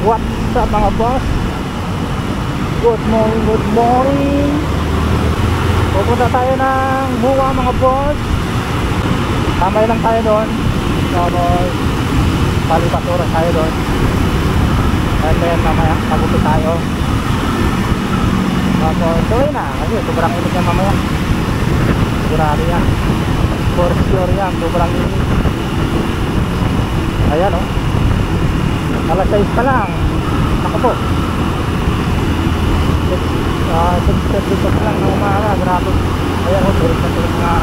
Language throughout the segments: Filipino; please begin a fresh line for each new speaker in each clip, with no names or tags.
What's up mga boss? Good morning, good morning. Pupunta tayo ng Buwa mga boss. Tamay lang tayo doon. Tapos palipaturan tayo doon. And then mamaya pagupit tayo. Tapos tuloy na kasi sobrang init yan mamaya. Sigurado yan. For sure yan, sobrang init. Ayan o. Alas 6 pa lang. Ako po 6:30 pa lang ng umaga. Grabe. Ayan o, tulog na tulog nga.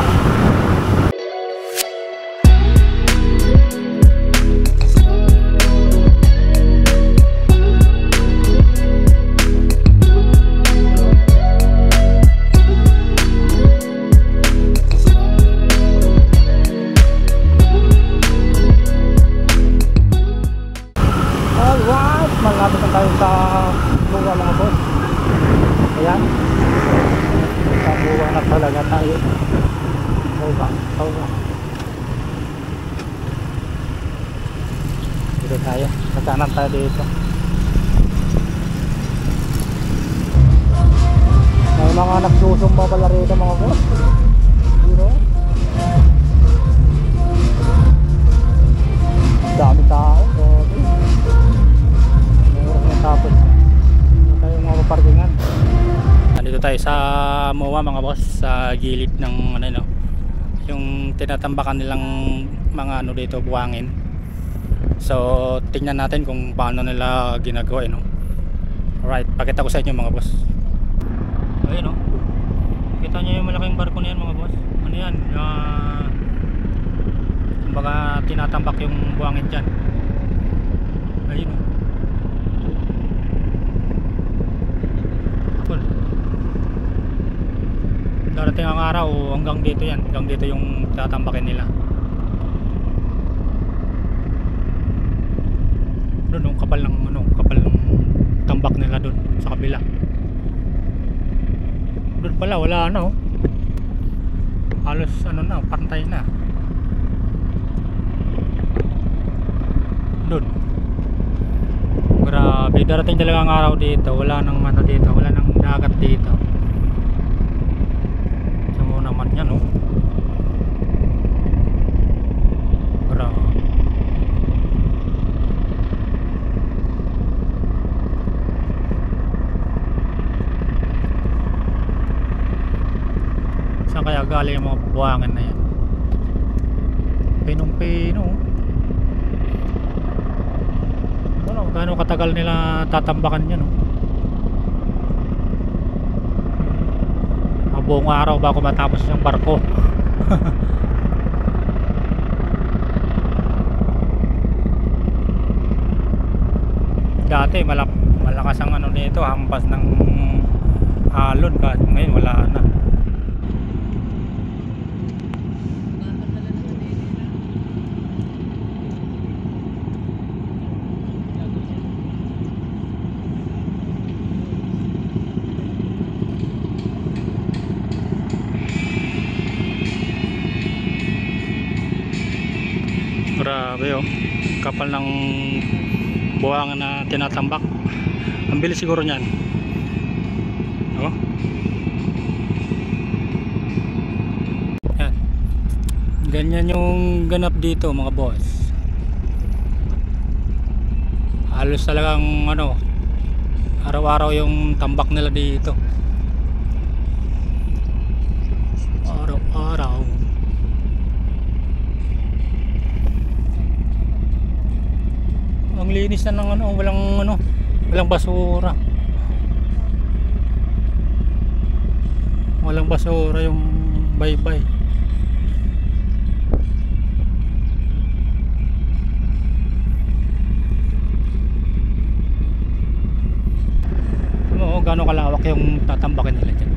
Malapit na tayo sa Buwa mga boss. Ayan, sa Buwa na talaga tayo. Buwa. Dito tayo, sa kanan tayo dito. May mga nagsusumba pala rito mga boss. Dito dami tao. Tapos tayo mga parkingan. Nandito tayo sa MOA mga boss, sa gilid ng ano, yung tinatambakan nilang mga ano dito, buhangin. So tingnan natin kung paano nila ginagawa, no. Alright, pakita ko sa inyo mga boss. Ayun no. Kita niyo yung malaking barko na yan mga boss. Ano yan? Kumbaga tinatambak yung buhangin dyan. Ayun no. Darating ang araw hanggang dito yan, hanggang dito yung tatambakin nila. Doon yung kapal ng ano, kapal ng tambak nila doon sa kabila. Doon pala wala ano. Halos ano na, pantay na. Doon. Grabe, darating talaga ang araw dito, wala nang ano dito, wala nang dagat dito. Naman yan oh. Grabe. Saan kaya galing yung mga buwangan na yan? Pinong-pino. Ano, gaano katagal nila tatambakan yan oh. Buong araw bago matapos yung barko. Dati malakas ang ano nito, hampas ng alon, kasi ngayon wala na. Grabe oh, kapal ng buwangan na tinatambak. Ang bilis siguro niyan oh. Yan. Ganyan yung ganap dito mga boss. Halos talagang ano, araw-araw yung tambak nila dito. Araw-araw. Ang linis na ng ano, walang basura. Walang basura yung baybay. Ano, gaano kalawak yung tatambakin nila dyan.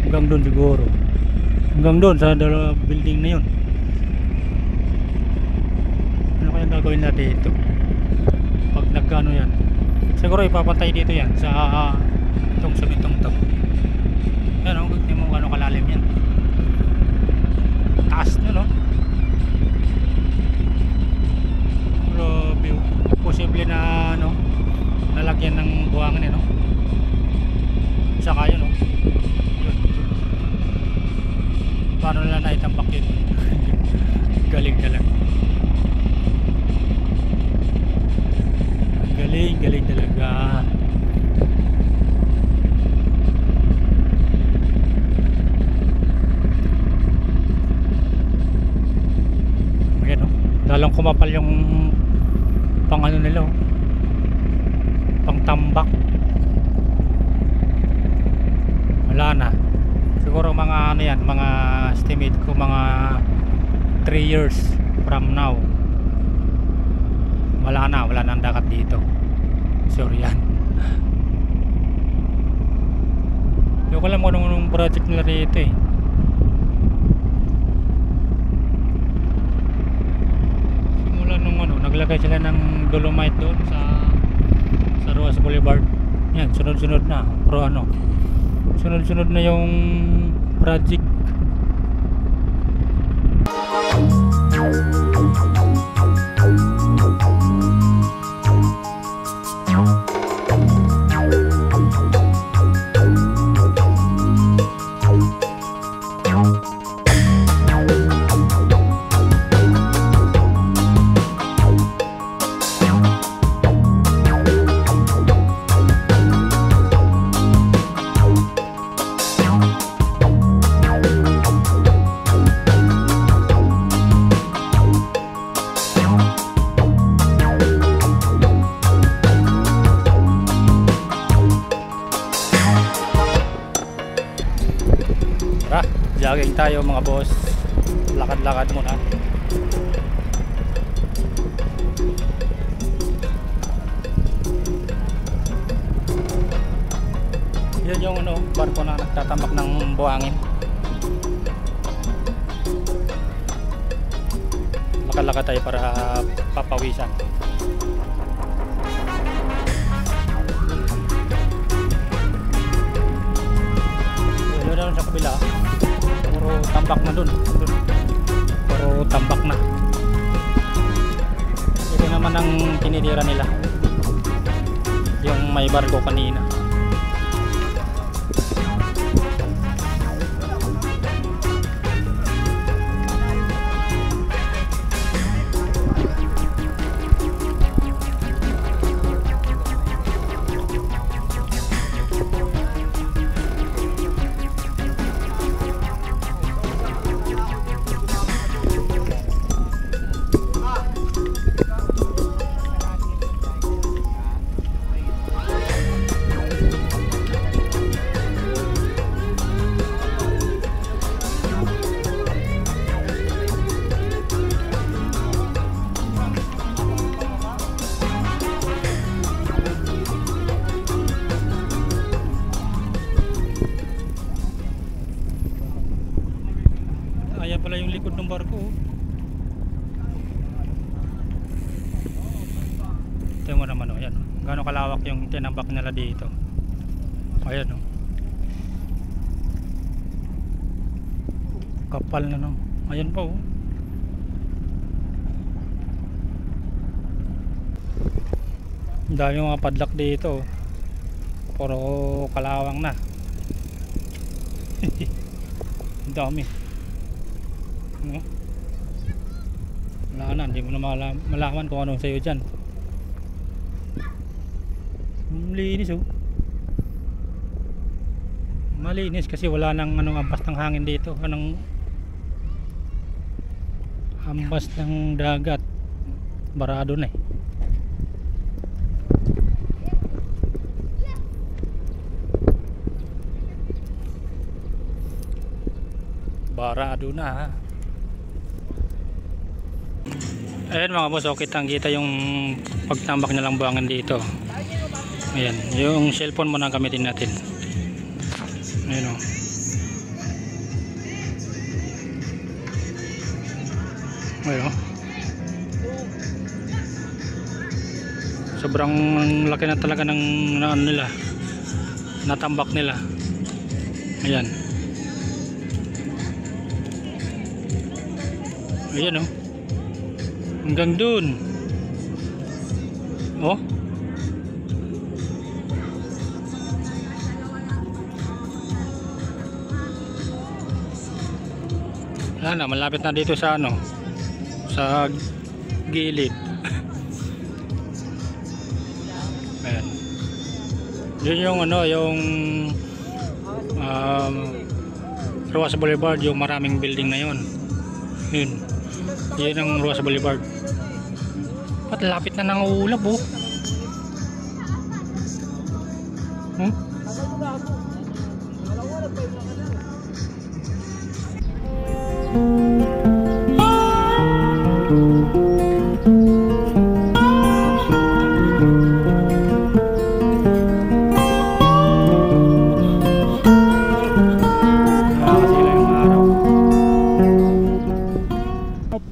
Hanggang doon siguro. Hanggang doon sa building na yun. Gagawin natin dito pag nagkano yan, siguro ipapantay dito yan sa itong samitong to. Yan o, hindi mo gano'ng kalalim yan, taas nyo no. Pero posible na nang kumapal yung pang ano nila, oh, pang tambak. Wala na siguro mga ano yan, mga estimate ko mga 3 years from now wala nang dagat dito, sure yan. Hindi ko alam kung anong project nila rito eh. Simula nung ano, naglagay sila ng dolomite doon sa Roas Boulevard. Yan, sunod-sunod na. Pero ano, sunod-sunod na yung project. Jogging tayo mga boss, lakad-lakad muna. Yan yung ano, barko na nagtatambak ng buhangin. Lakad-lakad tayo para papawisan. Yun na sa kabila, puro tambak na dun. Puro tambak na. Ito naman ang tinitira nila, yung may barko kanina. Ayan pala yung likod ng barko. Ito mo naman, ayan, gano'ng kalawak yung tinambak nila dito. Ayan, kapal na, no? Ayan pa, oh. Ang dami mga padlock dito, oh. Puro kalawang na. Ang dami. No? Wala na, hindi mo na malaman kung anong sayo dyan. Malinis, oh. Malinis kasi wala nang anong ampas ng hangin dito. Anong ampas ng dagat, barado na eh. Barado na, ha. Ayan mga boss, okay, kitang-kita yung pagtambak nilang buhangin dito. Ayan, yung cellphone muna gamitin natin. Ayan, oh. Ayan, oh. Sobrang laki na talaga ng ano nila, natambak nila. Ayan. Ayan, oh. Hanggang dun. Oh. Wala na, malapit na dito sa ano, sa gilid. Ayan. Yun yung ano, yung Roas Boulevard, yung maraming building na yun. Yun ang Roas Boulevard. At lapit na ng ulap oh.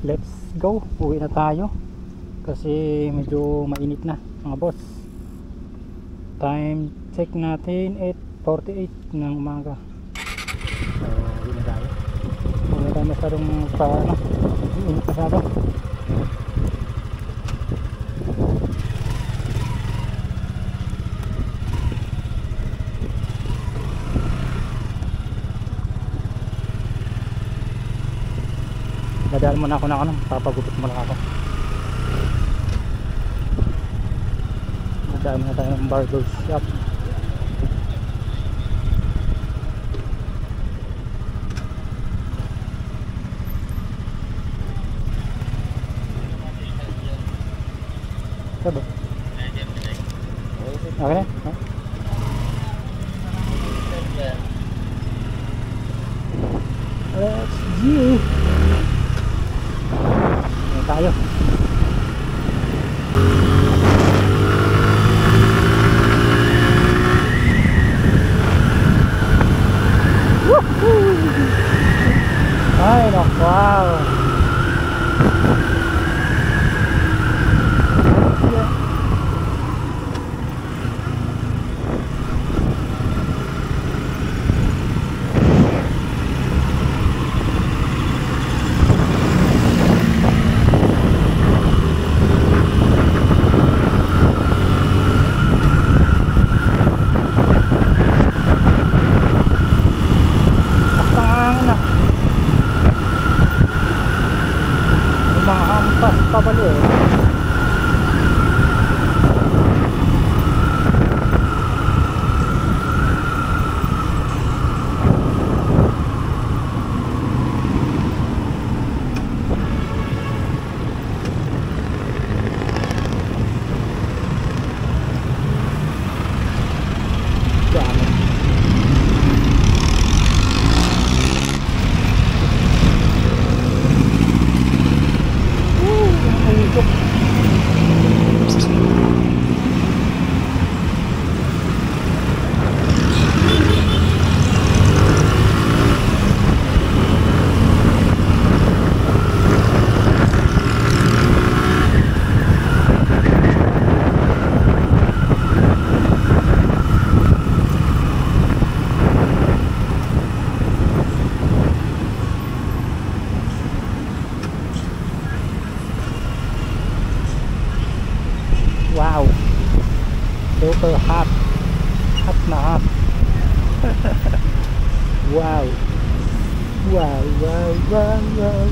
Let's go, uwi na tayo kasi medyo mainit na mga boss. Time check natin 8:48 ng umaga. So uwi na tayo. Wala tayo masyadong init masyado. Dadaan muna ako ng papagupit muna ako. Dadaan muna tayo ng barber shop. Sabi? Okay na? Let's go! Tayo. Ay, no, wow. Pabali eh. Wow, super hot, hot na hot. Wow, wow, wow, wow, wow.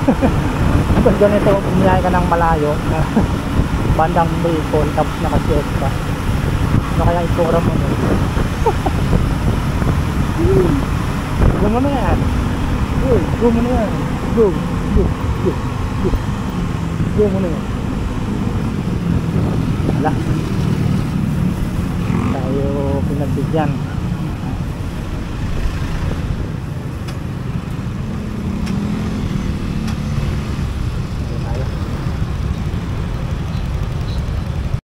Tapos ganito, bumiyahe ka ng malayo na bandang Bicol, tapos nakasiyot ka. Ano kaya itura mo nun? Go mo na yan. Go mo na yan. Go. Go mo na yan. Wala. Tayo pinagbigyan.